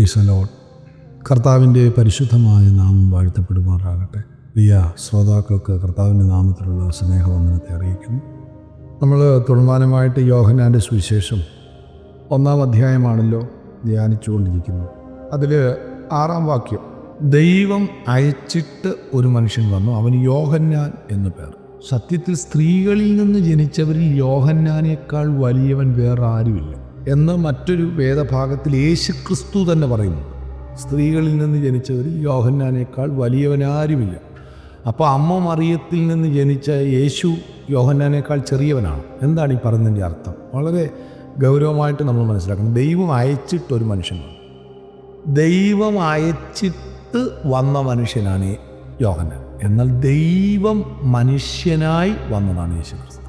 Praise the Lord. കർത്താവിൻ്റെ പരിശുദ്ധമായ നാമം വാഴ്ത്തപ്പെടുമാറാകട്ടെ. പ്രിയ ശ്രോതാക്കൾക്ക് കർത്താവിൻ്റെ നാമത്തിലുള്ള സ്നേഹവന്ദനത്തെ അറിയിക്കുന്നു. നമ്മൾ തുടർമാനമായിട്ട് യോഹന്നാൻ്റെ സുവിശേഷം 1-ാം അധ്യായമാണല്ലോ ധ്യാനിച്ചുകൊണ്ടിരിക്കുന്നത്. അതിൽ 6-ാം വാക്യം, ദൈവം അയച്ചിട്ട് ഒരു മനുഷ്യൻ വന്നു, അവന് യോഹന്നാൻ എന്നു പേർ. സത്യത്തിൽ സ്ത്രീകളിൽ നിന്ന് ജനിച്ചവരിൽ യോഹന്നാനേക്കാൾ വലിയവൻ വേറെ ആരുമില്ല എന്ന് മറ്റൊരു വേദഭാഗത്തിൽ യേശുക്രിസ്തു തന്നെ പറയുന്നു. സ്ത്രീകളിൽ നിന്ന് ജനിച്ചവരിൽ യോഹന്നാനേക്കാൾ വലിയവനാരുമില്ല. അപ്പോൾ അമ്മ മറിയത്തിൽ നിന്ന് ജനിച്ച യേശു യോഹന്നാനേക്കാൾ ചെറിയവനാണ്. എന്താണ് ഈ പറഞ്ഞതിൻ്റെ അർത്ഥം? വളരെ ഗൗരവമായിട്ട് നമ്മൾ മനസ്സിലാക്കണം. ദൈവം അയച്ചിട്ടൊരു മനുഷ്യൻ വന്നു. ദൈവം അയച്ചിട്ട് വന്ന മനുഷ്യനാണ് യോഹന്നാൻ. എന്നാൽ ദൈവം മനുഷ്യനായി വന്നതാണ് യേശുക്രിസ്തു.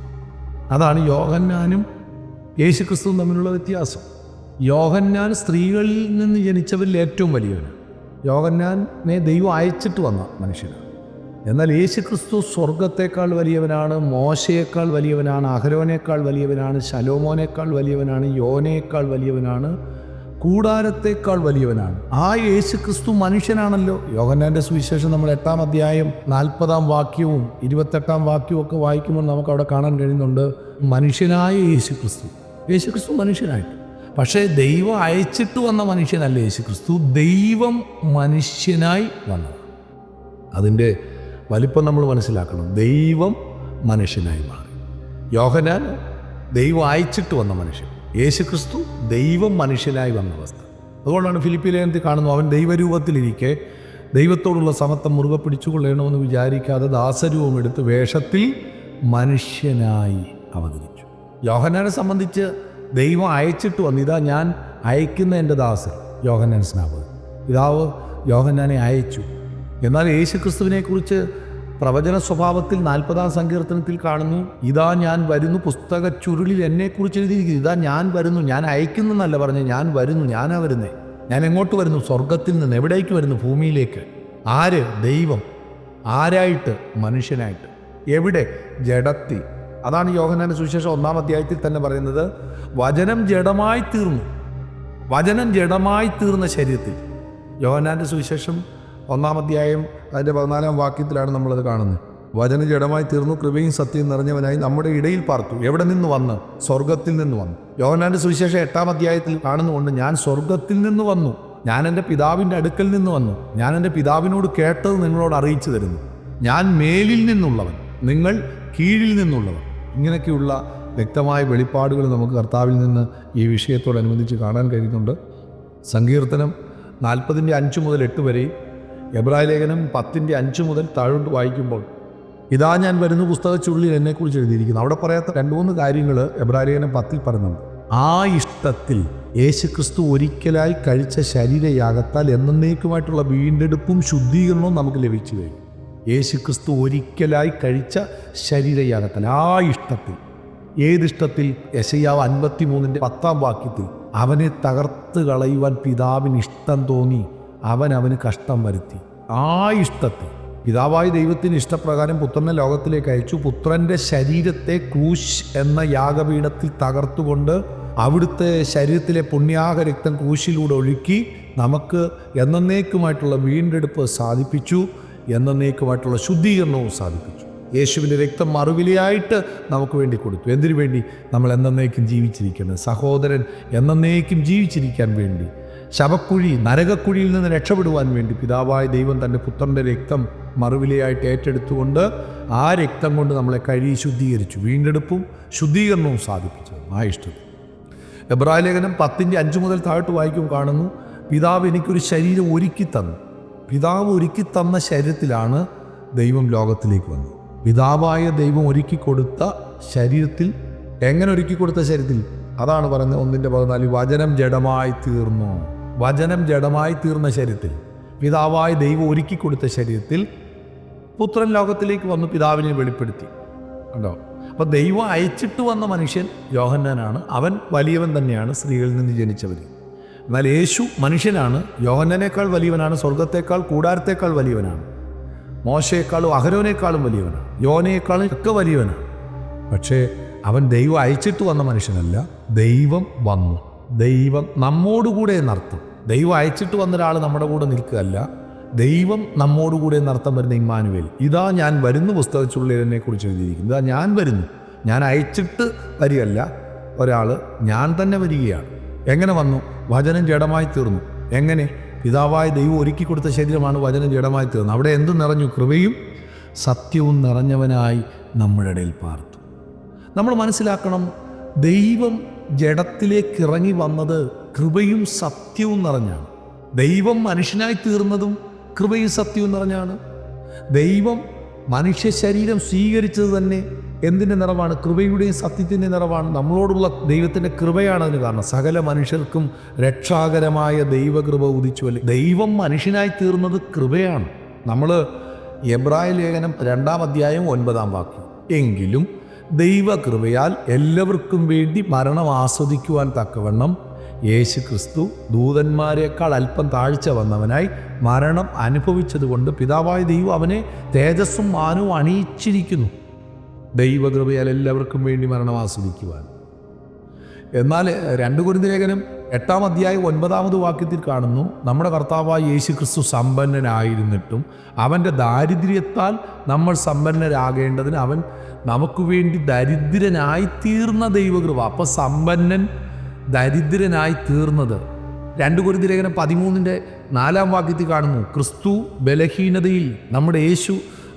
അതാണ് യോഹന്നാനും യേശുക്രിസ്തുവും തമ്മിലുള്ള വ്യത്യാസം. യോഹന്നാൻ സ്ത്രീകളിൽ നിന്ന് ജനിച്ചവരിൽ ഏറ്റവും വലിയവനാണ്. യോഹന്നാനെ ദൈവം അയച്ചിട്ട് വന്ന മനുഷ്യനാണ്. എന്നാൽ യേശുക്രിസ്തു സ്വർഗത്തേക്കാൾ വലിയവനാണ്, മോശയേക്കാൾ വലിയവനാണ്, അഹരോനേക്കാൾ വലിയവനാണ്, ശലോമോനേക്കാൾ വലിയവനാണ്, യോനയേക്കാൾ വലിയവനാണ്, കൂടാരത്തേക്കാൾ വലിയവനാണ്. ആ യേശുക്രിസ്തു മനുഷ്യനാണല്ലോ. യോഹന്നാൻ്റെ സുവിശേഷം നമ്മൾ 8-ാം അധ്യായം 40-ാം വാക്യവും 28-ാം വാക്യവും ഒക്കെ വായിക്കുമ്പോൾ നമുക്ക് അവിടെ കാണാൻ കഴിയുന്നുണ്ട്, മനുഷ്യനായ യേശുക്രിസ്തു മനുഷ്യനായിട്ട്. പക്ഷേ ദൈവം അയച്ചിട്ട് വന്ന മനുഷ്യനല്ല യേശുക്രിസ്തു, ദൈവം മനുഷ്യനായി വന്നത്. അതിൻ്റെ വലിപ്പം നമ്മൾ മനസ്സിലാക്കണം. ദൈവം മനുഷ്യനായി മാറി. യോഹന്നാൻ ദൈവം അയച്ചിട്ട് വന്ന മനുഷ്യൻ, യേശുക്രിസ്തു ദൈവം മനുഷ്യനായി വന്ന അവസ്ഥ. അതുകൊണ്ടാണ് ഫിലിപ്പി ലേഖനത്തിൽ കാണുന്നു, അവൻ ദൈവരൂപത്തിലിരിക്കെ ദൈവത്തോടുള്ള സമത്വം മുറുകെ പിടിച്ചുകൊള്ളണമെന്ന് വിചാരിക്കാതെ ദാസരൂപം എടുത്ത് വേഷത്തിൽ മനുഷ്യനായി അവതരിച്ചു. യോഹന്നാനെ സംബന്ധിച്ച് ദൈവം അയച്ചിട്ട് വന്നു, ഇതാ ഞാൻ അയക്കുന്ന എൻ്റെ ദാസൻ യോഹന്നാൻ സ്നാപകൻ. പിതാവ് യോഹന്നാനെ അയച്ചു. എന്നാൽ യേശുക്രിസ്തുവിനെക്കുറിച്ച് പ്രവചന സ്വഭാവത്തിൽ 40-ാം സങ്കീർത്തനത്തിൽ കാണുന്നു, ഇതാ ഞാൻ വരുന്നു, പുസ്തക ചുരുളിൽ എന്നെക്കുറിച്ച് എഴുതിയിരിക്കുന്നു. ഇതാ ഞാൻ വരുന്നു, ഞാൻ അയക്കുന്നല്ല പറഞ്ഞ്, ഞാൻ വരുന്നു, ഞാനാ വരുന്നേ. ഞാൻ എങ്ങോട്ട് വരുന്നു? സ്വർഗത്തിൽ നിന്ന്. എവിടേക്ക് വരുന്നു? ഭൂമിയിലേക്ക്. ആര്? ദൈവം. ആരായിട്ട്? മനുഷ്യനായിട്ട്. എവിടെ? ജഡത്തിൽ. അതാണ് യോഹന്നാന്റെ സുവിശേഷം 1-ാം അധ്യായത്തിൽ തന്നെ പറയുന്നത്, വചനം ജഡമായി തീർന്നു. വചനം ജഡമായി തീർന്ന ശരീരത്തിൽ. യോഹന്നാന്റെ സുവിശേഷം 1-ാം അധ്യായം അതിൻ്റെ 14-ാം വാക്യത്തിലാണ് നമ്മളത് കാണുന്നത്. വചനം ജഡമായി തീർന്നു, കൃപയും സത്യവും നിറഞ്ഞവനായി നമ്മുടെ ഇടയിൽ പാർത്തു. എവിടെ നിന്ന് വന്ന്? സ്വർഗത്തിൽ നിന്ന് വന്നു. യോഹന്നാന്റെ സുവിശേഷം 8-ാം അധ്യായത്തിൽ കാണുന്നുകൊണ്ട്, ഞാൻ സ്വർഗത്തിൽ നിന്ന് വന്നു, ഞാൻ എൻ്റെ പിതാവിൻ്റെ അടുക്കൽ നിന്ന് വന്നു, ഞാൻ എൻ്റെ പിതാവിനോട് കേട്ടത് നിങ്ങളോട് അറിയിച്ചു തരുന്നു, ഞാൻ മേലിൽ നിന്നുള്ളവൻ, നിങ്ങൾ കീഴിൽ നിന്നുള്ളവൻ. ഇങ്ങനെയൊക്കെയുള്ള വ്യക്തമായ വെളിപ്പാടുകൾ നമുക്ക് കർത്താവിൽ നിന്ന് ഈ വിഷയത്തോടനുബന്ധിച്ച് കാണാൻ കഴിയുന്നുണ്ട്. സങ്കീർത്തനം 40-5 മുതൽ 8 വരെയും എബ്രായ ലേഖനം 10-5 മുതൽ താഴോട്ട് വായിക്കുമ്പോൾ, ഇതാ ഞാൻ വരുന്ന പുസ്തക ചുരുളിൽ എന്നെക്കുറിച്ച് എഴുതിയിരിക്കുന്നു. അവിടെ പറയാത്ത 2-3 കാര്യങ്ങൾ എബ്രായ ലേഖനം 10 പറയുന്നുണ്ട്. ആ ഇഷ്ടത്തിൽ യേശുക്രിസ്തു ഒരിക്കലായി കഴിച്ച ശരീരയാഗത്താൽ എന്നേക്കുമായിട്ടുള്ള വീണ്ടെടുപ്പും ശുദ്ധീകരണവും നമുക്ക് ലഭിച്ചു കഴിഞ്ഞു. യേശുക്രിസ്തു ഒരിക്കലായി കഴിച്ച ശരീരയാഗത്താൽ, ആ ഇഷ്ടത്തിൽ. ഏതിഷ്ടത്തിൽ? യെശയ്യാവ് 53-ന്റെ 10-ാം വാക്യത്തിൽ, അവനെ തകർത്ത് കളയുവാൻ പിതാവിന് ഇഷ്ടം തോന്നി, അവന് കഷ്ടം വരുത്തി. ആ ഇഷ്ടത്തിൽ പിതാവായ ദൈവത്തിന് ഇഷ്ടപ്രകാരം പുത്രനെ ലോകത്തിലേക്ക് അയച്ചു. പുത്രൻ്റെ ശരീരത്തെ ക്രൂശ് എന്ന യാഗപീഠത്തിൽ തകർത്തുകൊണ്ട് അവിടുത്തെ ശരീരത്തിലെ പുണ്യാഹ രക്തം ക്രൂശിലൂടെ ഒഴുക്കി നമുക്ക് എന്നേക്കുമായിട്ടുള്ള വീണ്ടെടുപ്പ് സാധിപ്പിച്ചു, എന്നേക്കുമായിട്ടുള്ള ശുദ്ധീകരണവും സാധിപ്പിച്ചു. യേശുവിൻ്റെ രക്തം മറുവിലയായിട്ട് നമുക്ക് വേണ്ടി കൊടുത്തു. എന്തിനു വേണ്ടി? നമ്മൾ എന്നേക്കും ജീവിച്ചിരിക്കുന്നത്, സഹോദരൻ എന്നേക്കും ജീവിച്ചിരിക്കാൻ വേണ്ടി, ശവക്കുഴി നരകക്കുഴിയിൽ നിന്ന് രക്ഷപ്പെടുവാൻ വേണ്ടി പിതാവായ ദൈവം തൻ്റെ പുത്രൻ്റെ രക്തം മറുവിലയായിട്ട് ഏറ്റെടുത്തുകൊണ്ട് ആ രക്തം കൊണ്ട് നമ്മളെ കഴുകി ശുദ്ധീകരിച്ചു, വീണ്ടെടുപ്പും ശുദ്ധീകരണവും സാധിപ്പിച്ചു. ആ ഇഷ്ടത്തിൽ എബ്രായ ലേഖനം 10-5 മുതൽ താഴോട്ട് വായിക്കും കാണുന്നു, പിതാവ് എനിക്കൊരു ശരീരം ഒരുക്കി തന്നു. പിതാവ് ഒരുക്കി തന്ന ശരീരത്തിലാണ് ദൈവം ലോകത്തിലേക്ക് വന്നത്. പിതാവായ ദൈവം ഒരുക്കി കൊടുത്ത ശരീരത്തിൽ. എങ്ങനെ ഒരുക്കി കൊടുത്ത ശരീരത്തിൽ? അതാണ് പറയുന്നത് 1-14, വചനം ജഡമായി തീർന്നു. വചനം ജഡമായി തീർന്ന ശരീരത്തിൽ, പിതാവായ ദൈവം ഒരുക്കി കൊടുത്ത ശരീരത്തിൽ പുത്രൻ ലോകത്തിലേക്ക് വന്നു, പിതാവിനെ വെളിപ്പെടുത്തി. കണ്ടോ? അപ്പോൾ ദൈവം അയച്ചിട്ട് വന്ന മനുഷ്യൻ യോഹന്നാനാണ്. അവൻ വലിയവൻ തന്നെയാണ് സ്ത്രീകളിൽ നിന്ന് ജനിച്ചവർ. എന്നാൽ യേശു മനുഷ്യനാണ്. യോഹന്നാനേക്കാൾ വലിയവനാണ്, സ്വർഗത്തേക്കാൾ കൂടാരത്തേക്കാൾ വലിയവനാണ്, മോശയെക്കാളും അഹരോനേക്കാളും വലിയവനാണ്, യോനയേക്കാളും ഒക്കെ വലിയവനാണ്. പക്ഷേ അവൻ ദൈവം അയച്ചിട്ട് വന്ന മനുഷ്യനല്ല, ദൈവം വന്നു. ദൈവം നമ്മോടുകൂടെ എന്നർത്ഥം. ദൈവം അയച്ചിട്ട് വന്ന ഒരാൾ നമ്മുടെ കൂടെ നിൽക്കുകയല്ല, ദൈവം നമ്മോടുകൂടെ നടത്താൻ വരുന്ന ഇമ്മാനുവേൽ. ഇതാ ഞാൻ വരുന്നു പുസ്തകച്ചുള്ളിനെ കുറിച്ച് എഴുതിയിരിക്കുന്നു. ഇതാ ഞാൻ വരുന്നു, ഞാൻ അയച്ചിട്ട് വരികയല്ല ഒരാൾ, ഞാൻ തന്നെ വരികയാണ്. എങ്ങനെ വന്നു? വചനം ജഡമായി തീർന്നു. എങ്ങനെ? പിതാവായ ദൈവം ഒരുക്കി കൊടുത്ത ശരീരമാണ് വചനം ജഡമായി തീർന്നത്. അവിടെ എന്ത് നിറഞ്ഞു? കൃപയും സത്യവും നിറഞ്ഞവനായി നമ്മുടെ ഇടയിൽ പാർത്തു. നമ്മൾ മനസ്സിലാക്കണം, ദൈവം ജഡത്തിലേക്ക് ഇറങ്ങി വന്നത് കൃപയും സത്യവും നിറഞ്ഞാണ്. ദൈവം മനുഷ്യനായി തീർന്നതും കൃപയും സത്യവും നിറഞ്ഞാണ്. ദൈവം മനുഷ്യ ശരീരം സ്വീകരിച്ചത് തന്നെ എന്തിൻ്റെ നിറവാണ്? കൃപയുടെയും സത്യത്തിൻ്റെ നിറവാണ്. നമ്മളോടുള്ള ദൈവത്തിൻ്റെ കൃപയാണ് അതിന് കാരണം. സകല മനുഷ്യർക്കും രക്ഷാകരമായ ദൈവകൃപ ഉദിച്ചുവല്ലേ. ദൈവം മനുഷ്യനായി തീർന്നത് കൃപയാണ്. നമ്മൾ എബ്രായ ലേഖനം 2-ാം അധ്യായം 9-ാം വാക്യം, എങ്കിലും ദൈവകൃപയാൽ എല്ലാവർക്കും വേണ്ടി മരണം ആസ്വദിക്കുവാൻ തക്കവണ്ണം യേശു ക്രിസ്തു ദൂതന്മാരെക്കാൾ അല്പം താഴ്ച വന്നവനായി മരണം അനുഭവിച്ചതുകൊണ്ട് പിതാവായ ദൈവം അവനെ തേജസ്സും മാനവും അണിയിച്ചിരിക്കുന്നു. ദൈവകൃപയാൽ എല്ലാവർക്കും വേണ്ടി മരണം ആസ്വദിക്കുവാൻ. എന്നാൽ 2 കൊരിന്ത്യർ ലേഖനം 8-ാം അധ്യായം 9-ാമത് വാക്യത്തിൽ കാണുന്നു, നമ്മുടെ കർത്താവായ യേശു ക്രിസ്തു സമ്പന്നനായിരുന്നിട്ടും അവൻ്റെ ദാരിദ്ര്യത്താൽ നമ്മൾ സമ്പന്നരാകേണ്ടതിന് അവൻ നമുക്ക് വേണ്ടി ദരിദ്രനായിത്തീർന്ന ദൈവകൃപ. അപ്പോൾ സമ്പന്നൻ ദരിദ്രനായി തീർന്നത് 2 കൊരിന്ത്യർ ലേഖനം 13-ന്റെ 4-ാം വാക്യത്തിൽ കാണുന്നു, ക്രിസ്തു ബലഹീനതയിൽ, നമ്മുടെ യേശു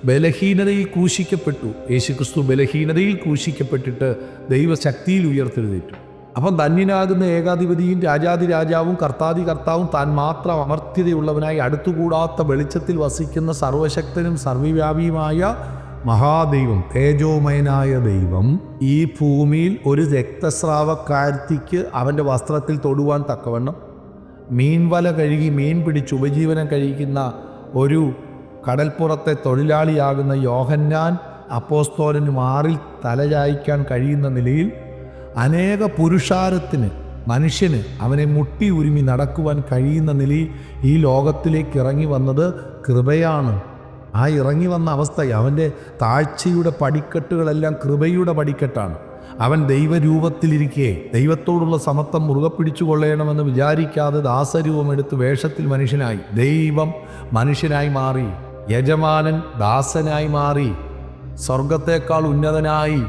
ബലഹീനതയിൽ ക്രൂശിക്കപ്പെട്ടു. യേശു ക്രിസ്തു ബലഹീനതയിൽ ക്രൂശിക്കപ്പെട്ടിട്ട് ദൈവശക്തിയിൽ ഉയർത്തെഴുന്നേറ്റു. അപ്പം ധന്യനാകുന്ന ഏകാധിപതിയും രാജാതി രാജാവും കർത്താതി കർത്താവും താൻ മാത്രം അമർത്യതയുള്ളവനായി അടുത്തുകൂടാത്ത വെളിച്ചത്തിൽ വസിക്കുന്ന സർവശക്തനും സർവ്വവ്യാപിയുമായ മഹാദൈവം, തേജോമയനായ ദൈവം ഈ ഭൂമിയിൽ ഒരു രക്തസ്രാവക്കാരത്തിക്ക് അവൻ്റെ വസ്ത്രത്തിൽ തൊടുവാൻ തക്കവണ്ണം മീൻവല കഴുകി മീൻ പിടിച്ച് ഉപജീവനം കഴിക്കുന്ന ഒരു കടൽപ്പുറത്തെ തൊഴിലാളിയാകുന്ന യോഹന്നാൻ അപ്പോസ്തോലന് മാറിൽ തലചായ്ക്കാൻ കഴിയുന്ന നിലയിൽ അനേക പുരുഷാരത്തിന്, മനുഷ്യന് അവനെ മുട്ടി ഉരുമി നടക്കുവാൻ കഴിയുന്ന നിലയിൽ ഈ ലോകത്തിലേക്ക് ഇറങ്ങി വന്നത് കൃപയാണ്. ആ ഇറങ്ങി വന്ന അവസ്ഥ, അവൻ്റെ താഴ്ചയുടെ പടിക്കെട്ടുകളെല്ലാം കൃപയുടെ പടിക്കെട്ടാണ്. അവൻ ദൈവരൂപത്തിലിരിക്കെ ദൈവത്തോടുള്ള സമത്വം മുറുകെ പിടിച്ചുകൊള്ളണമെന്ന് വിചാരിക്കാതെ ദാസരൂപമെടുത്ത് വേഷത്തിൽ മനുഷ്യനായി. ദൈവം മനുഷ്യനായി മാറി, യജമാനൻ ദാസനായി മാറി, സ്വർഗത്തേക്കാൾ ഉന്നതനായി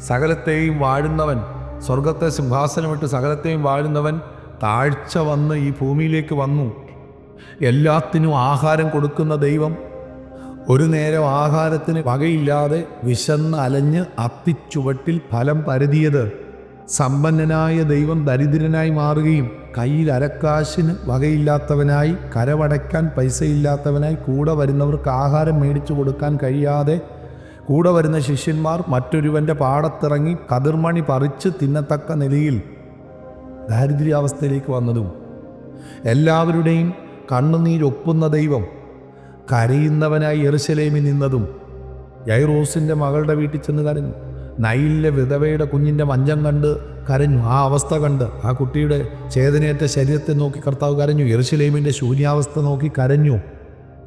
സകലത്തെയും വാഴുന്നവൻ, സ്വർഗത്തെ സിംഹാസനമിട്ട് സകലത്തെയും വാഴുന്നവൻ താഴ്ച വന്ന് ഈ ഭൂമിയിലേക്ക് വന്നു. എല്ലാത്തിനും ആഹാരം കൊടുക്കുന്ന ദൈവം ഒരു നേരം ആഹാരത്തിന് വകയില്ലാതെ വിശന്ന് അലഞ്ഞ് അത്തിച്ചുവട്ടിൽ ഫലം പരതിയത്. സമ്പന്നനായ ദൈവം ദരിദ്രനായി മാറുകയും കയ്യിൽ അരക്കാശിന് വകയില്ലാത്തവനായി, കരവടയ്ക്കാൻ പൈസയില്ലാത്തവനായി, കൂടെ വരുന്നവർക്ക് ആഹാരം മേടിച്ചു കൊടുക്കാൻ കഴിയാതെ കൂടെ വരുന്ന ശിഷ്യന്മാർ മറ്റൊരുവൻ്റെ പാടത്തിറങ്ങി കതിർമണി പറിച്ച് തിന്നത്തക്ക നിലയിൽ ദാരിദ്ര്യാവസ്ഥയിലേക്ക് വന്നതും, എല്ലാവരുടെയും കണ്ണുനീരൊപ്പുന്ന ദൈവം കരയുന്നവനായി യെരുശലേമിൽ നിന്നതും, യൈറോസിൻ്റെ മകളുടെ വീട്ടിൽ ചെന്ന് കരഞ്ഞു. നൈലിലെ വിധവയുടെ കുഞ്ഞിൻ്റെ മഞ്ചം കണ്ട് കരഞ്ഞു. ആ അവസ്ഥ കണ്ട് ആ കുട്ടിയുടെ ചേതനയേറ്റ ശരീരത്തെ നോക്കി കർത്താവ് കരഞ്ഞു. യെരുശലേമിൻ്റെ ശൂന്യാവസ്ഥ നോക്കി കരഞ്ഞു.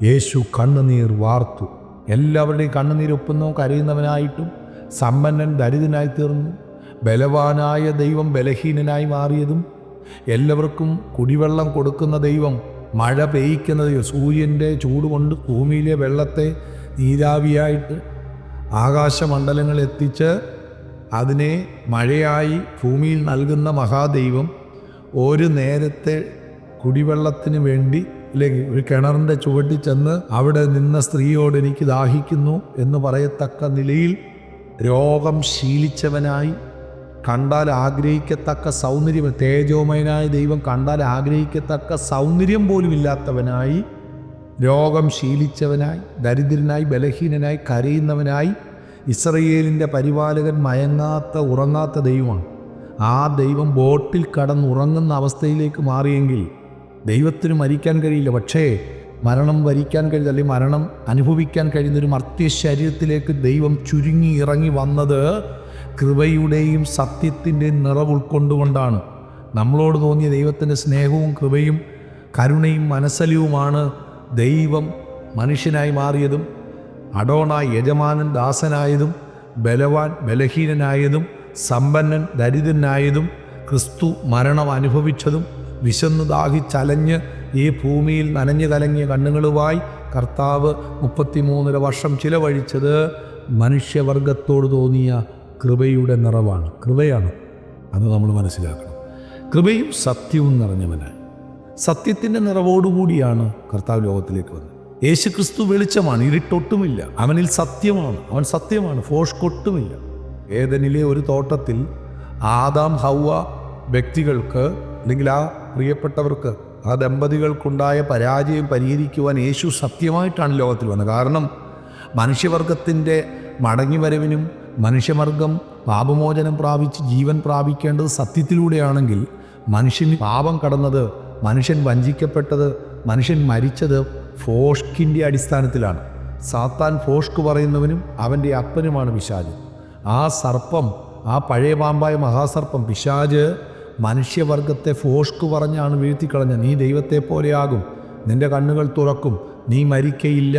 യേശു കണ്ണുനീർ വാർത്തു. എല്ലാവരുടെയും കണ്ണുനീരൊപ്പുന്നു. കരയുന്നവനായിട്ടും സമ്പന്നൻ ദരിദ്രനായി തീർന്നു. ബലവാനായ ദൈവം ബലഹീനനായി മാറിയതും, എല്ലാവർക്കും കുടിവെള്ളം കൊടുക്കുന്ന ദൈവം, മഴ പെയ്യ്ക്കുന്ന ദൈവം, സൂര്യൻ്റെ ചൂടുകൊണ്ട് ഭൂമിയിലെ വെള്ളത്തെ നീരാവിയായിട്ട് ആകാശമണ്ഡലങ്ങളിൽ എത്തിച്ച് അതിനെ മഴയായി ഭൂമിയിൽ നൽകുന്ന മഹാദൈവം, ഒരു നേരത്തെ കുടിവെള്ളത്തിന് വേണ്ടി അല്ലെങ്കിൽ ഒരു കിണറിൻ്റെ ചുവട്ടിൽ ചെന്ന് അവിടെ നിന്ന സ്ത്രീയോട് എനിക്ക് ദാഹിക്കുന്നു എന്ന് പറയത്തക്ക നിലയിൽ രോഗം ശീലിച്ചവനായി, കണ്ടാൽ ആഗ്രഹിക്കത്തക്ക സൗന്ദര്യം, തേജോമയനായ ദൈവം കണ്ടാൽ ആഗ്രഹിക്കത്തക്ക സൗന്ദര്യം പോലും ഇല്ലാത്തവനായി, രോഗം ശീലിച്ചവനായി, ദരിദ്രനായി, ബലഹീനനായി, കരയുന്നവനായി, ഇസ്രയേലിൻ്റെ പരിപാലകൻ, മയങ്ങാത്ത ഉറങ്ങാത്ത ദൈവമാണ്. ആ ദൈവം ബോട്ടിൽ കടന്നുറങ്ങുന്ന അവസ്ഥയിലേക്ക് മാറിയെങ്കിൽ ദൈവത്തിന് മരിക്കാൻ കഴിയില്ല. പക്ഷേ മരണം വരിക്കാൻ കഴിയില്ല, അല്ലെങ്കിൽ മരണം അനുഭവിക്കാൻ കഴിയുന്നൊരു മർത്യ ശരീരത്തിലേക്ക് ദൈവം ചുരുങ്ങി ഇറങ്ങി വന്നത് കൃപയുടെയും സത്യത്തിൻ്റെയും നിറവ് ഉൾക്കൊണ്ടുകൊണ്ടാണ്. നമ്മളോട് തോന്നിയ ദൈവത്തിൻ്റെ സ്നേഹവും കൃപയും കരുണയും മനസ്സലിവുമാണ് ദൈവം മനുഷ്യനായി മാറിയതും, അഡോണായി യജമാനൻ ദാസനായതും, ബലവാൻ ബലഹീനനായതും, സമ്പന്നൻ ദരിദ്രനായതും, ക്രിസ്തു മരണം അനുഭവിച്ചതും, വിശന്ന് ദാഹിച്ചലഞ്ഞ് ഈ ഭൂമിയിൽ നനഞ്ഞു കലങ്ങിയ കണ്ണുകളുമായി കർത്താവ് 33 വർഷം ചിലവഴിച്ചത് മനുഷ്യവർഗത്തോട് തോന്നിയ കൃപയുടെ നിറവാണ്. കൃപയാണ്, അത് നമ്മൾ മനസ്സിലാക്കണം. കൃപയും സത്യവും നിറഞ്ഞവനായി സത്യത്തിൻ്റെ നിറവോടുകൂടിയാണ് കർത്താവ് ലോകത്തിലേക്ക് വന്നത്. യേശുക്രിസ്തു വെളിച്ചമാണ്, ഇരുട്ടൊട്ടുമില്ല. അവനിൽ സത്യമാണ്, അവൻ സത്യമാണ്, ഫോഷ്കൊട്ടുമില്ല. ഏദനിലെ ഒരു തോട്ടത്തിൽ ആദാം ഹൗവ വ്യക്തികൾക്ക് അല്ലെങ്കിൽ ആ പ്രിയപ്പെട്ടവർക്ക്, ആ ദമ്പതികൾക്കുണ്ടായ പരാജയം പരിഹരിക്കുവാൻ യേശു സത്യമായിട്ടാണ് ലോകത്തിൽ വന്നത്. കാരണം മനുഷ്യവർഗത്തിൻ്റെ മടങ്ങിവരവിനും മനുഷ്യവർഗം പാപമോചനം പ്രാപിച്ച് ജീവൻ പ്രാപിക്കേണ്ടത് സത്യത്തിലൂടെയാണെങ്കിൽ മനുഷ്യന് പാപം കടന്നത്, മനുഷ്യൻ വഞ്ചിക്കപ്പെട്ടത്, മനുഷ്യൻ മരിച്ചത് ഫോഷ്കിൻ്റെ അടിസ്ഥാനത്തിലാണ്. സാത്താൻ ഫോഷ്ക് പറയുന്നവനും അവൻ്റെ അപ്പനുമാണ് പിശാച്. ആ സർപ്പം, ആ പഴയ പാമ്പായ മഹാസർപ്പം പിശാച് മനുഷ്യവർഗത്തെ ഫോഷ്ക് പറഞ്ഞാണ് വീഴ്ത്തിക്കളഞ്ഞത്. നീ ദൈവത്തെ പോലെയാകും, നിൻ്റെ കണ്ണുകൾ തുറക്കും, നീ മരിക്കയില്ല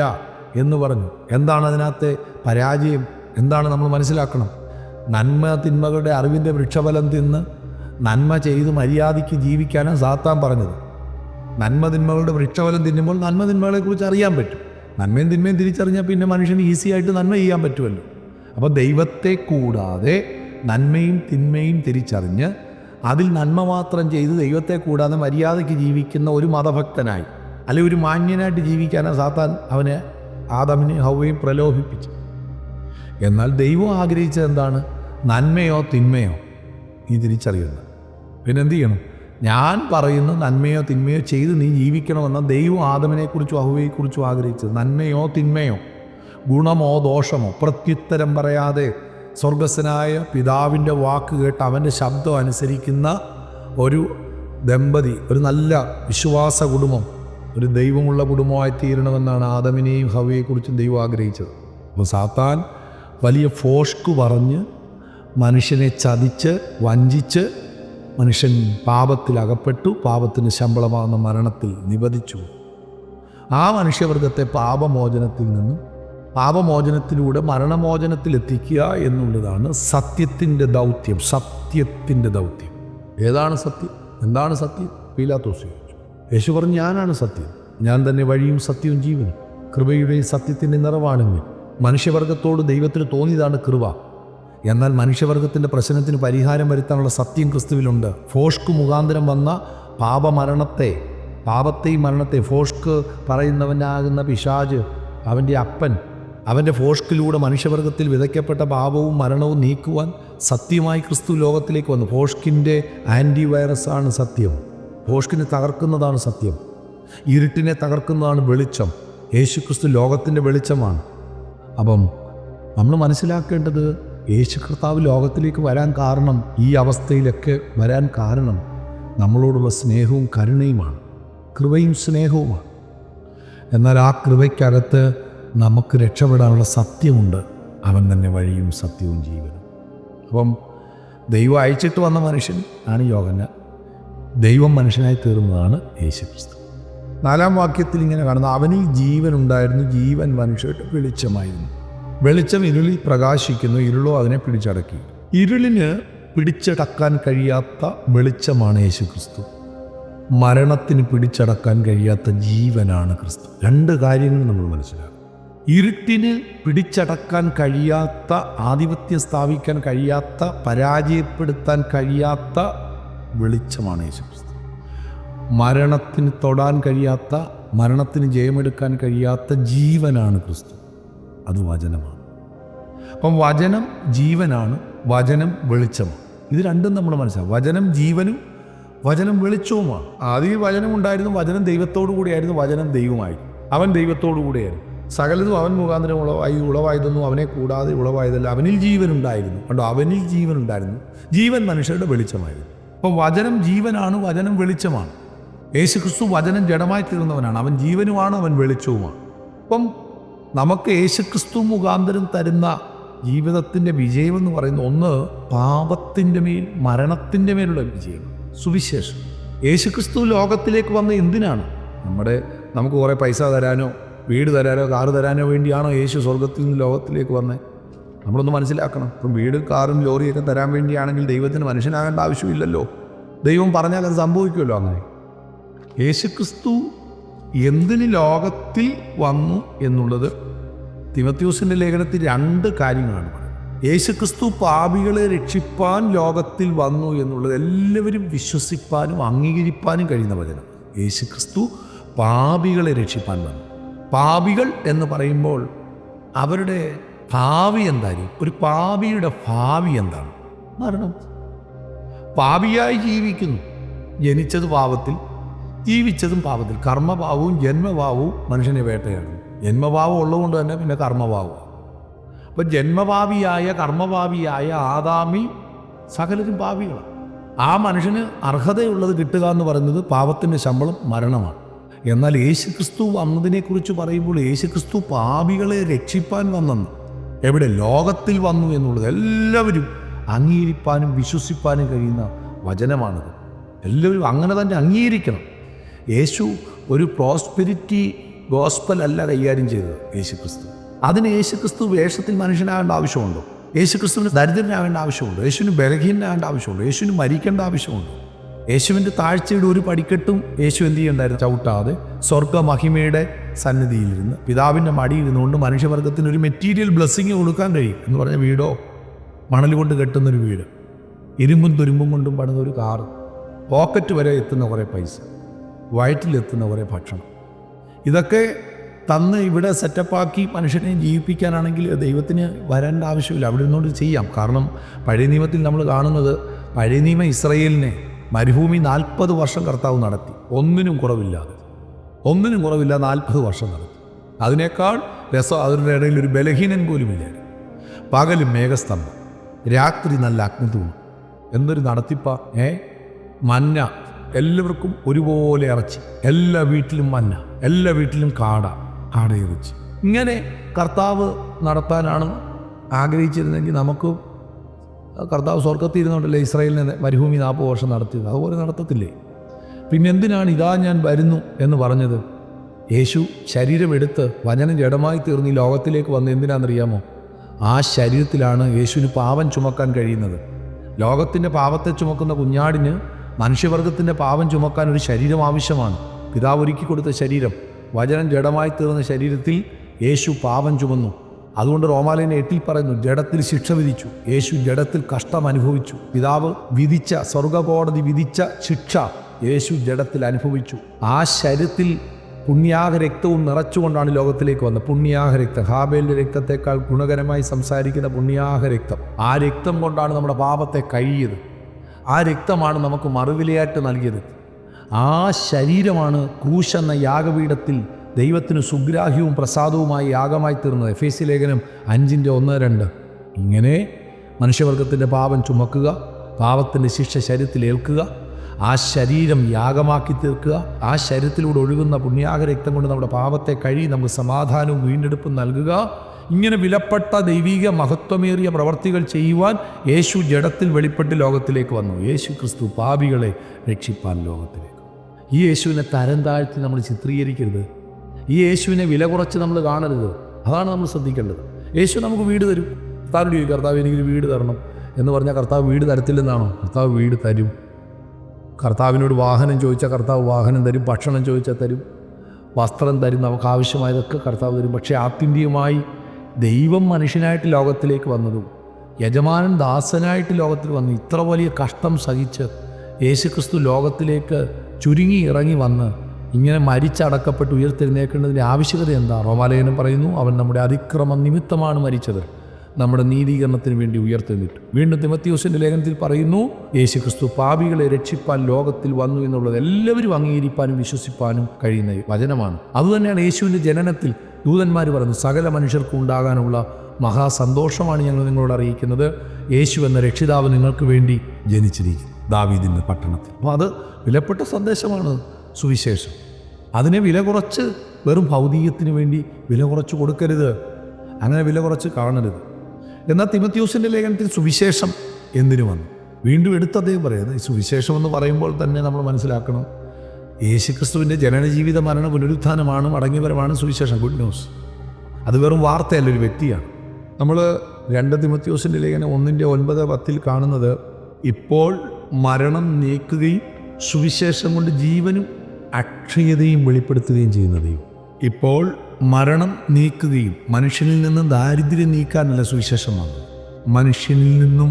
എന്ന് പറഞ്ഞു. എന്താണ് അതിനകത്തെ പരാജയം? എന്താണ് നമ്മൾ മനസ്സിലാക്കണം? നന്മ തിന്മകളുടെ അറിവിൻ്റെ വൃക്ഷഫലം തിന്ന് നന്മ ചെയ്ത് മര്യാദയ്ക്ക് ജീവിക്കാനാണ് സാത്താൻ പറഞ്ഞത്. നന്മ തിന്മകളുടെ വൃക്ഷഫലം തിന്നുമ്പോൾ നന്മ തിന്മകളെക്കുറിച്ച് അറിയാൻ പറ്റും. നന്മയും തിന്മയും തിരിച്ചറിഞ്ഞാൽ പിന്നെ മനുഷ്യന് ഈസിയായിട്ട് നന്മ ചെയ്യാൻ പറ്റുമല്ലോ. അപ്പോൾ ദൈവത്തെ കൂടാതെ നന്മയും തിന്മയും തിരിച്ചറിഞ്ഞ് അതിൽ നന്മ മാത്രം ചെയ്ത് ദൈവത്തെ കൂടാതെ മര്യാദയ്ക്ക് ജീവിക്കുന്ന ഒരു മതഭക്തനായി അല്ലെങ്കിൽ ഒരു മാന്യനായിട്ട് ജീവിക്കാനാണ് സാത്താൻ അവനെ ആദാമിനെയും ഹൗവയും പ്രലോഭിപ്പിച്ചു. എന്നാൽ ദൈവം ആഗ്രഹിച്ചത് എന്താണ്? നന്മയോ തിന്മയോ നീ തിരിച്ചറിയുന്നത്. പിന്നെ എന്ത് ചെയ്യണം? ഞാൻ പറയുന്ന നന്മയോ തിന്മയോ ചെയ്ത് നീ ജീവിക്കണമെന്ന ദൈവം ആദമിനെക്കുറിച്ചും ഹൗവയെക്കുറിച്ചും ആഗ്രഹിച്ചത്. നന്മയോ തിന്മയോ, ഗുണമോ ദോഷമോ പ്രത്യുത്തരം പറയാതെ സ്വർഗസ്ഥനായ പിതാവിൻ്റെ വാക്ക് കേട്ട് അവൻ്റെ ശബ്ദം അനുസരിക്കുന്ന ഒരു ദമ്പതി, ഒരു നല്ല വിശ്വാസ കുടുംബം, ഒരു ദൈവമുള്ള കുടുംബമായി തീരണമെന്നാണ് ആദമിനെയും ഹൗവയെക്കുറിച്ചും ദൈവം ആഗ്രഹിച്ചത്. അപ്പോൾ സാത്താൻ വലിയ ഫോഷ്ക് പറഞ്ഞ് മനുഷ്യനെ ചതിച്ച് വഞ്ചിച്ച് മനുഷ്യൻ പാപത്തിൽ അകപ്പെട്ടു, പാപത്തിന് ശമ്പളമാകുന്ന മരണത്തിൽ നിബദിച്ചു. ആ മനുഷ്യവർഗത്തെ പാപമോചനത്തിൽ നിന്നും പാപമോചനത്തിലൂടെ മരണമോചനത്തിലെത്തിക്കുക എന്നുള്ളതാണ് സത്യത്തിൻ്റെ ദൗത്യം. സത്യത്തിൻ്റെ ദൗത്യം ഏതാണ് സത്യം? എന്താണ് സത്യം? പീലാത്തോസ് ചോദിച്ചു. യേശു പറഞ്ഞു, ഞാനാണ് സത്യം, ഞാൻ തന്നെ വഴിയും സത്യവും ജീവനും, കൃപയുടെയും സത്യത്തിൻ്റെ നിറവാണെന്ന്. മനുഷ്യവർഗത്തോട് ദൈവത്തിന് തോന്നിയതാണ് കൃപ. എന്നാൽ മനുഷ്യവർഗത്തിൻ്റെ പ്രശ്നത്തിന് പരിഹാരം വരുത്താനുള്ള സത്യം ക്രിസ്തുവിലുണ്ട്. ഫോഷ്ക് മുഖാന്തരം വന്ന പാപത്തെയും മരണത്തെ ഫോഷ്ക് പറയുന്നവനാകുന്ന പിശാച്, അവൻ്റെ അപ്പൻ, അവൻ്റെ ഫോഷ്കിലൂടെ മനുഷ്യവർഗത്തിൽ വിതയ്ക്കപ്പെട്ട പാപവും മരണവും നീക്കുവാൻ സത്യമായി ക്രിസ്തു ലോകത്തിലേക്ക് വന്നു. ഫോഷ്കിൻ്റെ ആൻറ്റിവൈറസാണ് സത്യം. ഫോഷ്കിനെ തകർക്കുന്നതാണ് സത്യം. ഇരുട്ടിനെ തകർക്കുന്നതാണ് വെളിച്ചം. യേശു ക്രിസ്തു ലോകത്തിൻ്റെ വെളിച്ചമാണ്. അപ്പം നമ്മൾ മനസ്സിലാക്കേണ്ടത്, യേശു കർത്താവ് ലോകത്തിലേക്ക് വരാൻ കാരണം, ഈ അവസ്ഥയിലൊക്കെ വരാൻ കാരണം നമ്മളോടുള്ള സ്നേഹവും കരുണയുമാണ്, കൃപയും സ്നേഹവുമാണ്. എന്നാൽ ആ കൃപയ്ക്കകത്ത് നമുക്ക് രക്ഷപ്പെടാനുള്ള സത്യമുണ്ട്. അവൻ തന്നെ വഴിയും സത്യവും ജീവനും. അപ്പം ദൈവം അയച്ചിട്ട് വന്ന മനുഷ്യൻ ആണ് യോഹന്നാൻ. ദൈവം മനുഷ്യനായി തീർന്നതാണ് യേശു ക്രിസ്തു. 4-ാം വാക്യത്തിൽ ഇങ്ങനെ കാണുന്നു, അവനിൽ ജീവൻ ഉണ്ടായിരുന്നു, ജീവൻ മനുഷ്യരുടെ വെളിച്ചമായിരുന്നു. വെളിച്ചം ഇരുളിൽ പ്രകാശിക്കുന്നു, ഇരുളോ അതിനെ പിടിച്ചടക്കി. ഇരുളിന് പിടിച്ചടക്കാൻ കഴിയാത്ത വെളിച്ചമാണ് യേശു ക്രിസ്തു. മരണത്തിന് പിടിച്ചടക്കാൻ കഴിയാത്ത ജീവനാണ് ക്രിസ്തു. 2 കാര്യങ്ങൾ നമ്മൾ മനസ്സിലാക്കും. ഇരുട്ടിന് പിടിച്ചടക്കാൻ കഴിയാത്ത, ആധിപത്യം സ്ഥാപിക്കാൻ കഴിയാത്ത, പരാജയപ്പെടുത്താൻ കഴിയാത്ത വെളിച്ചമാണ് യേശു ക്രിസ്തു. മരണത്തിന് തൊടാൻ കഴിയാത്ത, മരണത്തിന് ജയമെടുക്കാൻ കഴിയാത്ത ജീവനാണ് ക്രിസ്തു. അത് വചനമാണ്. അപ്പം വചനം ജീവനാണ്, വചനം വെളിച്ചമാണ്. ഇത് രണ്ടും നമ്മൾ മനസ്സിലാക്കും. വചനം ജീവനും വചനം വെളിച്ചവുമാണ്. ആദ്യം വചനം ഉണ്ടായിരുന്നു, വചനം ദൈവത്തോടു കൂടിയായിരുന്നു, വചനം ദൈവമായിരുന്നു. അവൻ ദൈവത്തോടു കൂടിയായിരുന്നു. സകലതും അവൻ മുഖാന്തരം ഉളവായതൊന്നും അവനെ കൂടാതെ ഉളവായതല്ല. അവനിൽ ജീവൻ ഉണ്ടായിരുന്നു. കണ്ടോ, അവനിൽ ജീവൻ ഉണ്ടായിരുന്നു. ജീവൻ മനുഷ്യരുടെ വെളിച്ചമായിരുന്നു. അപ്പം വചനം ജീവനാണ്, വചനം വെളിച്ചമാണ്. യേശു ക്രിസ്തു വചനം ജഡമായി തീർന്നവനാണ്. അവൻ ജീവനുമാണ്, അവൻ വെളിച്ചവുമാണ്. അപ്പം നമുക്ക് യേശു ക്രിസ്തു മുഖാന്തരം തരുന്ന ജീവിതത്തിൻ്റെ വിജയമെന്ന് പറയുന്ന ഒന്ന്, പാപത്തിൻ്റെ മേൽ മരണത്തിൻ്റെ മേലുള്ള വിജയം, സുവിശേഷം. യേശു ക്രിസ്തു ലോകത്തിലേക്ക് വന്ന എന്തിനാണ്? നമുക്ക് കുറേ പൈസ തരാനോ വീട് തരാനോ കാറ് തരാനോ വേണ്ടിയാണോ യേശു സ്വർഗത്തിൽ നിന്ന് ലോകത്തിലേക്ക് വന്നത്? നമ്മളൊന്ന് മനസ്സിലാക്കണം. ഇപ്പം വീടും കാറും ലോറിയൊക്കെ തരാൻ വേണ്ടിയാണെങ്കിൽ ദൈവത്തിന് മനുഷ്യനാകേണ്ട ആവശ്യമില്ലല്ലോ. ദൈവം പറഞ്ഞാൽ അത് സംഭവിക്കുമല്ലോ. അങ്ങനെ യേശുക്രിസ്തു എന്തിന് ലോകത്തിൽ വന്നു എന്നുള്ളത് തിമോഥെയോസിൻ്റെ ലേഖനത്തിൽ 2 കാര്യങ്ങളാണ് പറയുന്നത്. യേശുക്രിസ്തു പാപികളെ രക്ഷിപ്പാൻ ലോകത്തിൽ വന്നു എന്നുള്ളത് എല്ലാവരും വിശ്വസിപ്പാനും അംഗീകരിപ്പാനും കഴിയുന്ന വചനം. യേശുക്രിസ്തു പാപികളെ രക്ഷിപ്പാൻ വന്നു. പാപികൾ എന്ന് പറയുമ്പോൾ അവരുടെ ഭാവി എന്തായിരിക്കും? ഒരു പാപിയുടെ ഭാവി എന്താണ്? മരണം. പാപിയായി ജീവിക്കുന്നു. ജനിച്ചത് പാപത്തിൽ, ജീവിച്ചതും പാപത്തിൽ. കർമ്മഭാവവും ജന്മഭാവവും മനുഷ്യനെ വേട്ടയാടുന്നു. ജന്മഭാവം ഉള്ളതുകൊണ്ട് തന്നെ പിന്നെ കർമ്മഭാവമാണ്. അപ്പം ജന്മഭാവിയായ കർമ്മഭാവിയായ ആദാമി സകലരും പാപികളാണ്. ആ മനുഷ്യന് അർഹതയുള്ളത് കിട്ടുക എന്ന് പറയുന്നത് പാപത്തിൻ്റെ ശമ്പളം മരണമാണ്. എന്നാൽ യേശുക്രിസ്തു വന്നതിനെക്കുറിച്ച് പറയുമ്പോൾ യേശുക്രിസ്തു പാപികളെ രക്ഷിപ്പാൻ വന്നെന്ന് എവിടെ? ലോകത്തിൽ വന്നു എന്നുള്ളത് എല്ലാവരും അംഗീകരിപ്പാനും വിശ്വസിപ്പാനും കഴിയുന്ന വചനമാണത്. എല്ലാവരും അങ്ങനെ തന്നെ അംഗീകരിക്കണം. യേശു ഒരു പ്രോസ്പെരിറ്റി ഗോസ്പൽ അല്ല കൈകാര്യം ചെയ്തത് യേശുക്രിസ്തു. അതിന് യേശുക്രിസ്തു വേഷത്തിൽ മനുഷ്യനാകേണ്ട ആവശ്യമുണ്ടോ? യേശുക്രിസ്തുവിന് ദരിദ്രനാകേണ്ട ആവശ്യമുണ്ടോ? യേശുവിന് ബലഹീനനാകേണ്ട ആവശ്യമുണ്ടോ? യേശുവിന് മരിക്കേണ്ട ആവശ്യമുണ്ടോ? യേശുവിൻ്റെ താഴ്ചയുടെ ഒരു പടിക്കെട്ടും യേശു എന്ത് ചെയ്യണ്ടായിരുന്നു? ചവിട്ടാതെ സ്വർഗ മഹിമയുടെ സന്നിധിയിലിരുന്ന് പിതാവിൻ്റെ മടിയിരുന്നുകൊണ്ട് മനുഷ്യവർഗത്തിന് ഒരു മെറ്റീരിയൽ ബ്ലെസ്സിങ് കൊടുക്കാൻ കഴിയും. എന്ന് പറഞ്ഞ വീടോ മണൽ കൊണ്ട് കെട്ടുന്നൊരു വീട്, ഇരുമ്പും തുരുമ്പും കൊണ്ടും പണിതൊരു കാറ്, പോക്കറ്റ് വരെ എത്തുന്ന കുറേ പൈസ, വയറ്റിലെത്തുന്ന കുറേ ഭക്ഷണം, ഇതൊക്കെ തന്ന് ഇവിടെ സെറ്റപ്പാക്കി മനുഷ്യനെ ജീവിപ്പിക്കാനാണെങ്കിൽ ദൈവത്തിന് വരേണ്ട ആവശ്യമില്ല. അവിടെ നിന്നുകൊണ്ട് ചെയ്യാം. കാരണം പഴയ നിയമത്തിൽ നമ്മൾ കാണുന്നത്, പഴയ നിയമ ഇസ്രായേലിനെ മരുഭൂമി 40 വർഷം കർത്താവ് നടത്തി. ഒന്നിനും കുറവില്ലാതെ 40 വർഷം നടത്തി. അതിനേക്കാൾ രസം അവരുടെ ഇടയിൽ ഒരു ബലഹീനൻ പോലും ഇല്ലായിരുന്നു. പകലും മേഘസ്തംഭം, രാത്രി നല്ല അഗ്നിതൂണ്. എന്തൊരു നടത്തിപ്പ! മന്ന എല്ലാവർക്കും ഒരുപോലെ ഇറച്ചി, എല്ലാ വീട്ടിലും മന്ന, എല്ലാ വീട്ടിലും കാടയിറച്ചി. ഇങ്ങനെ കർത്താവ് നടത്താനാണ് ആഗ്രഹിച്ചിരുന്നെങ്കിൽ നമുക്ക് കർത്താവ് സ്വർഗത്തിൽ ഇരുന്നുകൊണ്ടല്ലേ ഇസ്രായേലിനെ മരുഭൂമി 40 വർഷം നടത്തിയത്. അതുപോലെ നടത്തത്തില്ലേ? പിന്നെ എന്തിനാണ് ഇതാ ഞാൻ വരുന്നു എന്ന് പറഞ്ഞത്? യേശു ശരീരമെടുത്ത് വചനം ജഡമായി തീർന്ന് ഈ ലോകത്തിലേക്ക് വന്ന് എന്തിനാണെന്നറിയാമോ? ആ ശരീരത്തിലാണ് യേശുവിന് പാപം ചുമക്കാൻ കഴിയുന്നത്. ലോകത്തിൻ്റെ പാപത്തെ ചുമക്കുന്ന കുഞ്ഞാടിന് മനുഷ്യവർഗത്തിൻ്റെ പാപം ചുമക്കാൻ ഒരു ശരീരം ആവശ്യമാണ്. പിതാവ് ഒരുക്കി കൊടുത്ത ശരീരം, വചനം ജഡമായി തീർന്ന ശരീരത്തിൽ യേശു പാപം ചുമന്നു. അതുകൊണ്ട് റോമാലേഖനം 8 പറയുന്നു, ജഡത്തിൽ ശിക്ഷ വിധിച്ചു. യേശു ജഡത്തിൽ കഷ്ടം അനുഭവിച്ചു. പിതാവ് വിധിച്ച, സ്വർഗകോടതി വിധിച്ച ശിക്ഷ യേശു ജഡത്തിൽ അനുഭവിച്ചു. ആ ശരീരത്തിൽ പുണ്യാഹ രക്തവും നിറച്ചുകൊണ്ടാണ് ലോകത്തിലേക്ക് വന്നത്. പുണ്യാഹ രക്തം, ഹാബേലിൻ്റെ രക്തത്തെക്കാൾ ഗുണകരമായി സംസാരിക്കുന്ന പുണ്യാഹ രക്തം. ആ രക്തം കൊണ്ടാണ് നമ്മുടെ പാപത്തെ കഴുകിയത്. ആ രക്തമാണ് നമുക്ക് മറുവിലയായിട്ട് നൽകിയത്. ആ ശരീരമാണ് ക്രൂശ് എന്ന യാഗപീഠത്തിൽ ദൈവത്തിന് സുഗ്രാഹ്യവും പ്രസാദവുമായി യാഗമായി തീർന്നത്. എഫേസ്യ ലേഖനം 5:1-2. ഇങ്ങനെ മനുഷ്യവർഗത്തിൻ്റെ പാപം ചുമക്കുക, പാപത്തിൻ്റെ ശിക്ഷ ശരീരത്തിൽ ഏൽക്കുക, ആ ശരീരം യാഗമാക്കി തീർക്കുക, ആ ശരീരത്തിലൂടെ ഒഴുകുന്ന പുണ്യാഹ രക്തം കൊണ്ട് നമ്മുടെ പാപത്തെ കഴുകി നമുക്ക് സമാധാനവും വീണ്ടെടുപ്പും നൽകുക. ഇങ്ങനെ വിലപ്പെട്ട ദൈവിക മഹത്വമേറിയ പ്രവർത്തികൾ ചെയ്യുവാൻ യേശു ജഡത്തിൽ വെളിപ്പെട്ട് ലോകത്തിലേക്ക് വന്നു. യേശു ക്രിസ്തു പാപികളെ രക്ഷിപ്പാൻ ലോകത്തിലേക്ക്. ഈ യേശുവിനെ തരം താഴ്ത്തി നമ്മൾ ചിത്രീകരിക്കരുത്. ഈ യേശുവിനെ വില കുറച്ച് നമ്മൾ കാണരുത്. അതാണ് നമ്മൾ ശ്രദ്ധിക്കേണ്ടത്. യേശു നമുക്ക് വീട് തരും. കർത്താവിനോട് ചോദിക്കും, കർത്താവ് എനിക്കൊരു വീട് തരണം എന്ന് പറഞ്ഞാൽ കർത്താവ് വീട് തരത്തില്ലെന്നാണോ? കർത്താവ് വീട് തരും. കർത്താവിനോട് വാഹനം ചോദിച്ചാൽ കർത്താവ് വാഹനം തരും. ഭക്ഷണം ചോദിച്ചാൽ തരും. വസ്ത്രം തരും. നമുക്ക് ആവശ്യമായതൊക്കെ കർത്താവ് തരും. പക്ഷേ ആത്യന്തികമായി ദൈവം മനുഷ്യനായിട്ട് ലോകത്തിലേക്ക് വന്നതും യജമാനൻ ദാസനായിട്ട് ലോകത്തിൽ വന്ന് ഇത്ര വലിയ കഷ്ടം സഹിച്ച് യേശുക്രിസ്തു ലോകത്തിലേക്ക് ചുരുങ്ങി ഇറങ്ങി വന്ന് ഇങ്ങനെ മരിച്ചടക്കപ്പെട്ട് ഉയർത്തെഴുന്നേൽക്കേണ്ടതിൻ്റെ ആവശ്യകത എന്താ? റോമാലേഖനം പറയുന്നു, അവൻ നമ്മുടെ അതിക്രമം നിമിത്തമാണ് മരിച്ചത്, നമ്മുടെ നീതീകരണത്തിന് വേണ്ടി ഉയർത്തെഴുന്നേറ്റു. വീണ്ടും തിമോഥെയോസിൻ്റെ ലേഖനത്തിൽ പറയുന്നു, യേശുക്രിസ്തു പാപികളെ രക്ഷിപ്പാൻ ലോകത്തിൽ വന്നു എന്നുള്ളത് എല്ലാവരും അംഗീകരിപ്പാനും വിശ്വസിപ്പാനും കഴിയുന്ന വചനമാണ്. അതുതന്നെയാണ് യേശുവിൻ്റെ ജനനത്തിൽ ദൂതന്മാർ പറയുന്നു, സകല മനുഷ്യർക്കും ഉണ്ടാകാനുള്ള മഹാസന്തോഷമാണ് ഞങ്ങൾ നിങ്ങളോട് അറിയിക്കുന്നത്, യേശു എന്ന രക്ഷിതാവ് നിങ്ങൾക്ക് വേണ്ടി ജനിച്ചിരിക്കുന്നു ദാവീദിൻ്റെ പട്ടണത്തിൽ. അപ്പോൾ അത് വിലപ്പെട്ട സന്ദേശമാണ് സുവിശേഷം. അതിനെ വില കുറച്ച് വെറും ഭൗതികത്തിന് വേണ്ടി വില കുറച്ച് കൊടുക്കരുത്, അങ്ങനെ വില കുറച്ച് കാണരുത്. എന്നാൽ തിമോഥെയോസിൻ്റെ ലേഖനത്തിൽ സുവിശേഷം എന്തിനു വന്നു? വീണ്ടും എടുത്തതേ പറയുന്നത്. ഈ സുവിശേഷം എന്ന് പറയുമ്പോൾ തന്നെ നമ്മൾ മനസ്സിലാക്കണം, യേശുക്രിസ്തുവിൻ്റെ ജനനജീവിത മരണ പുനരുത്ഥാനമാണ്, മടങ്ങിവരവാണ് സുവിശേഷം, ഗുഡ് ന്യൂസ്. അത് വെറും വാർത്തയല്ല, ഒരു വ്യക്തിയാണ്. നമ്മൾ 2 തിമോഥെയോസിൻ്റെ ലേഖനം 1:9-10 കാണുന്നത്, ഇപ്പോൾ മരണം നീക്കുകയും സുവിശേഷം കൊണ്ട് ജീവനും അക്ഷയതയും വെളിപ്പെടുത്തുകയും ചെയ്യുന്ന ദൈവം. ഇപ്പോൾ മരണം നീക്കുകയും മനുഷ്യനിൽ നിന്നും ദാരിദ്ര്യം നീക്കാനല്ല സുവിശേഷം വന്നത്. മനുഷ്യനിൽ നിന്നും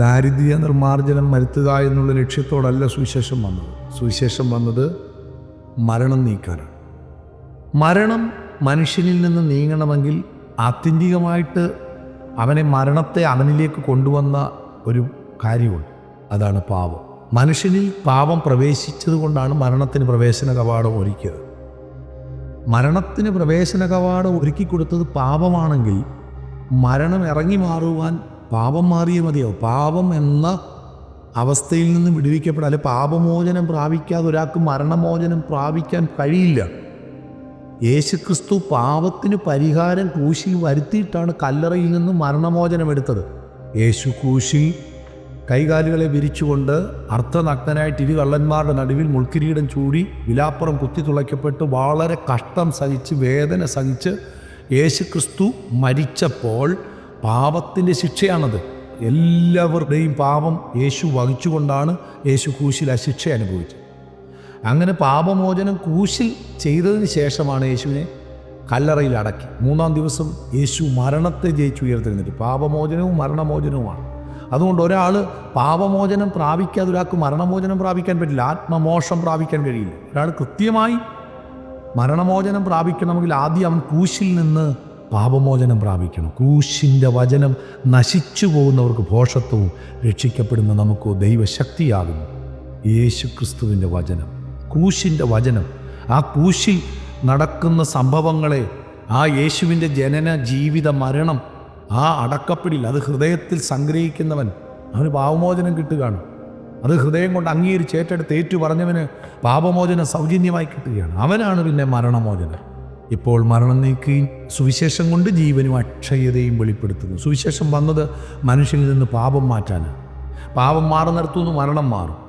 ദാരിദ്ര്യ നിർമ്മാർജ്ജനം വരുത്തുക എന്നുള്ള ലക്ഷ്യത്തോടല്ല സുവിശേഷം വന്നത്. സുവിശേഷം വന്നത് മരണം നീക്കാനാണ്. മരണം മനുഷ്യനിൽ നിന്ന് നീങ്ങണമെങ്കിൽ ആത്യന്തികമായിട്ട് മരണത്തെ അവനിലേക്ക് കൊണ്ടുവന്ന ഒരു കാര്യമുണ്ട്. അതാണ് പാപം. മനുഷ്യനിൽ പാപം പ്രവേശിച്ചത് കൊണ്ടാണ് മരണത്തിന് പ്രവേശന കവാടം ഒരുക്കിയത്. മരണത്തിന് പ്രവേശന കവാടം ഒരുക്കി കൊടുത്തത് പാപമാണെങ്കിൽ മരണം ഇറങ്ങി മാറുവാൻ പാപം മാറിയേ മതിയാവും. പാപം എന്ന അവസ്ഥയിൽ നിന്ന് വിടുവിക്കപ്പെടാൻ, പാപമോചനം പ്രാപിക്കാതെ ഒരാൾക്ക് മരണമോചനം പ്രാപിക്കാൻ കഴിയില്ല. യേശുക്രിസ്തു പാപത്തിന് പരിഹാരം ക്രൂശിൽ വരുത്തിയിട്ടാണ് കല്ലറയിൽ നിന്ന് മരണമോചനം എടുത്തത്. യേശു ക്രൂശിൽ കൈകാലുകളെ വിരിച്ചുകൊണ്ട് അർദ്ധനഗ്നനായിട്ട് കള്ളന്മാരുടെ നടുവിൽ മുൾക്കിരീടം ചൂടി വിലാപ്പുറം കുത്തി തുളയ്ക്കപ്പെട്ട് വളരെ കഷ്ടം സഹിച്ച് വേദന സഹിച്ച് യേശുക്രിസ്തു മരിച്ചപ്പോൾ പാപത്തിൻ്റെ ശിക്ഷയാണത്. എല്ലാവരുടെയും പാപം യേശു വഹിച്ചുകൊണ്ടാണ് യേശു ക്രൂശിൽ ആ ശിക്ഷ അനുഭവിച്ചത്. അങ്ങനെ പാപമോചനം ക്രൂശിൽ ചെയ്തതിന് ശേഷമാണ് യേശുവിനെ കല്ലറയിൽ അടക്കി. 3-ാം ദിവസം യേശു മരണത്തെ ജയിച്ചുയർത്തെഴുന്നേറ്റ്. പാപമോചനവും മരണമോചനവുമാണ്. അതുകൊണ്ട് ഒരാൾ പാപമോചനം പ്രാപിക്കാതെ ഒരാൾക്ക് മരണമോചനം പ്രാപിക്കാൻ പറ്റില്ല, ആത്മമോക്ഷം പ്രാപിക്കാൻ കഴിയില്ല. ഒരാൾ കൃത്യമായി മരണമോചനം പ്രാപിക്കണമെങ്കിൽ ആദ്യം അവൻ ക്രൂശിൽ നിന്ന് പാപമോചനം പ്രാപിക്കണം. ക്രൂശിൻ്റെ വചനം നശിച്ചു പോകുന്നവർക്ക് ഭോഷത്വവും രക്ഷിക്കപ്പെടുന്ന നമുക്ക് ദൈവശക്തിയാകുന്നു. യേശുക്രിസ്തുവിൻ്റെ വചനം, ക്രൂശിൻ്റെ വചനം, ആ ക്രൂശിൽ നടക്കുന്ന സംഭവങ്ങളെ, ആ യേശുവിൻ്റെ ജനന ജീവിത മരണം, ആ അടക്കപ്പെടിൽ അത് ഹൃദയത്തിൽ സംഗ്രഹിക്കുന്നവൻ അവന് പാപമോചനം കിട്ടുകയാണ്. അത് ഹൃദയം കൊണ്ട് അംഗീകരിച്ച് ഏറ്റെടുത്ത് ഏറ്റു പറഞ്ഞവന് പാപമോചനം സൗജന്യമായി കിട്ടുകയാണ്. അവനാണ് പിന്നെ മരണമോചനം. ഇപ്പോൾ മരണം നീക്കുകയും സുവിശേഷം കൊണ്ട് ജീവനും അക്ഷയതയും വെളിപ്പെടുത്തുന്നു. സുവിശേഷം വന്നത് മനുഷ്യനിൽ നിന്ന് പാപം മാറ്റാനാണ്. പാപം മാറുന്നിടത്തുനിന്ന് മരണം മാറും.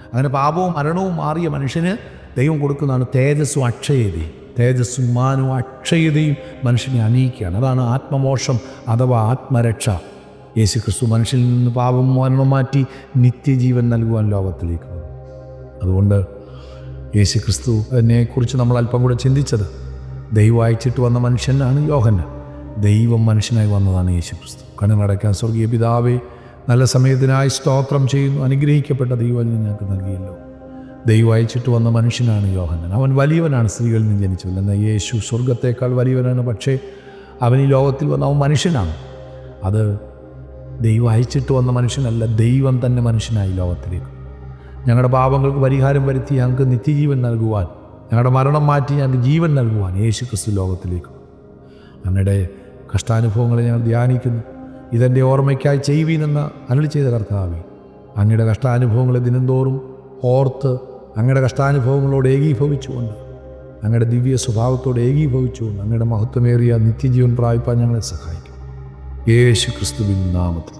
അങ്ങനെ പാപവും മരണവും മാറിയ മനുഷ്യന് ദൈവം കൊടുക്കുന്നതാണ് തേജസ്സും അക്ഷയതയും. തേജസ്സും മാനവും അക്ഷയതയും മനുഷ്യനെ അണിയിക്കുകയാണ്. അതാണ് ആത്മമോക്ഷം അഥവാ ആത്മരക്ഷ. യേശുക്രിസ്തു മനുഷ്യനിൽ നിന്ന് പാപം മരണം മാറ്റി നിത്യജീവൻ നൽകുവാൻ ലോകത്തിലേക്ക് വന്നു. അതുകൊണ്ട് യേശുക്രിസ്തുവിനെക്കുറിച്ച് നമ്മൾ അല്പം കൂടെ ചിന്തിച്ചത്, ദൈവം അയച്ചിട്ട് വന്ന മനുഷ്യനാണ് യോഹന്നാൻ. ദൈവം മനുഷ്യനായി വന്നതാണ് യേശുക്രിസ്തു. കണ്ണുനടയ്ക്കാൻ സ്വർഗീയ പിതാവേ, നല്ല സമയത്തിനായി സ്തോത്രം ചെയ്യുന്നു. അനുഗ്രഹിക്കപ്പെട്ട ദൈവം ഞങ്ങൾക്ക് നൽകിയല്ലോ. ദൈവം അയച്ചിട്ട് വന്ന മനുഷ്യനാണ് യോഹന്നാൻ. അവൻ വലിയവനാണ്, സ്ത്രീകളിൽ നിന്ന് ജനിച്ചവൻ. എന്നാൽ യേശു സ്വർഗത്തേക്കാൾ വലിയവനാണ്. പക്ഷേ അവൻ ഈ ലോകത്തിൽ വന്ന അവൻ മനുഷ്യനാണ്. അത് ദൈവം അയച്ചിട്ട് വന്ന മനുഷ്യനല്ല, ദൈവം തന്നെ മനുഷ്യനായി ലോകത്തിലേക്ക്. ഞങ്ങളുടെ പാപങ്ങൾക്ക് പരിഹാരം വരുത്തി ഞങ്ങൾക്ക് നിത്യജീവൻ നൽകുവാൻ, ഞങ്ങളുടെ മരണം മാറ്റി ഞങ്ങൾക്ക് ജീവൻ നൽകുവാൻ യേശുക്രിസ്തു ലോകത്തിലേക്ക്. ഞങ്ങളുടെ കഷ്ടാനുഭവങ്ങളെ ഞങ്ങൾ ധ്യാനിക്കുന്നു. ഇതെൻ്റെ ഓർമ്മയ്ക്കായി ചെയ്യുവീനെന്ന് അരുളി ചെയ്ത കർത്താവേ, അങ്ങയുടെ കഷ്ടാനുഭവങ്ങളെ ദിനംതോറും ഓർത്ത് അങ്ങയുടെ കഷ്ടാനുഭവങ്ങളോട് ഏകീഭവിച്ചുകൊണ്ട്, അങ്ങയുടെ ദിവ്യ സ്വഭാവത്തോട് ഏകീഭവിച്ചുകൊണ്ട് അങ്ങയുടെ മഹത്വമേറിയ നിത്യജീവൻ പ്രാപിപ്പാൻ ഞങ്ങളെ സഹായിക്കും. യേശു ക്രിസ്തുവിൻ നാമത്തിൽ.